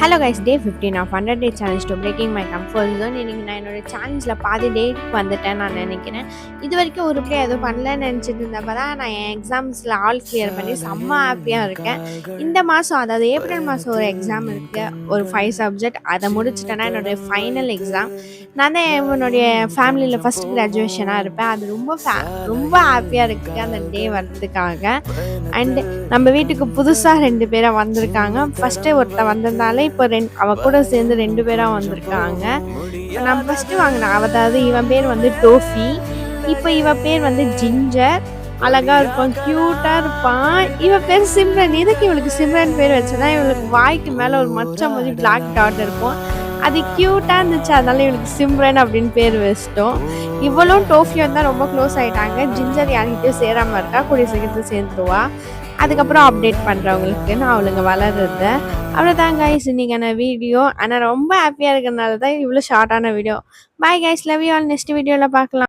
Hello guys, day 15 of 100 day challenge to breaking my comfort zone. இன்றைக்கி நான் என்னோடய சேலஞ்சில் பாதி டேக்கு வந்துட்டேன் நான் நினைக்கிறேன். இது வரைக்கும் உருப்படியாக எதுவும் பண்ணலன்னு நினச்சிட்டு இருந்தப்போ தான் நான் என் எக்ஸாம்ஸில் ஆல் கிளியர் பண்ணி செம்ம ஹாப்பியாக இருக்கேன். இந்த மாதம், அதாவது ஏப்ரல் மாதம் ஒரு எக்ஸாம் இருக்குது, ஒரு 5 சப்ஜெக்ட். அதை முடிச்சிட்டேன்னா என்னுடைய ஃபைனல் எக்ஸாம். நான் தான் என்னுடைய ஃபேமிலியில் ஃபஸ்ட் கிராஜுவேஷனாக இருப்பேன். அது ரொம்ப ஹாப்பியாக இருக்குது அந்த டே வர்றதுக்காக. அண்டு நம்ம வீட்டுக்கு புதுசாக 2 பேரை வந்திருக்காங்க. ஃபஸ்ட்டு ஒருத்தர் வந்திருந்தாலே இப்போ அவ கூட சேர்ந்து 2 பேராக வந்திருக்காங்க. நான் ஃபஸ்ட்டு வாங்கினேன், அதாவது இவன் பேர் வந்து டோஃபி, இப்போ இவ பேர் வந்து ஜிஞ்சர். அழகாக இருப்பான், க்யூட்டாக இருப்பான். இவ பேர் சிம்ரன். எதுக்கு இவளுக்கு சிம்ரன் பேர் வச்சேன்னா, இவளுக்கு வாய்க்கு மேலே ஒரு மச்சம் மாதிரி பிளாக் டாட் இருக்கும். அது க்யூட்டாக இருந்துச்சு, அதனால இவளுக்கு சிம்ரன் அப்படின்னு பேர் வச்சிட்டோம். இவளும் டோஃபியும் தான் ரொம்ப க்ளோஸ் ஆகிட்டாங்க. ஜிஞ்சர் யார்கிட்டையும் சேராமல் இருக்கா, கூடிய சீக்கிரத்தில் சேர்ந்துருவா. அதுக்கப்புறம் அப்டேட் பண்ணுறவங்களுக்கு நான் அவளுங்க வளருது. அவ்வளோதான் கைஸ் இன்னைக்கான வீடியோ. ஆனால் ரொம்ப ஹாப்பியாக இருக்கிறதுனால தான் இவ்வளோ ஷார்ட்டான video. Bye guys, love you all. Next வீடியோவில் பார்க்கலாம்.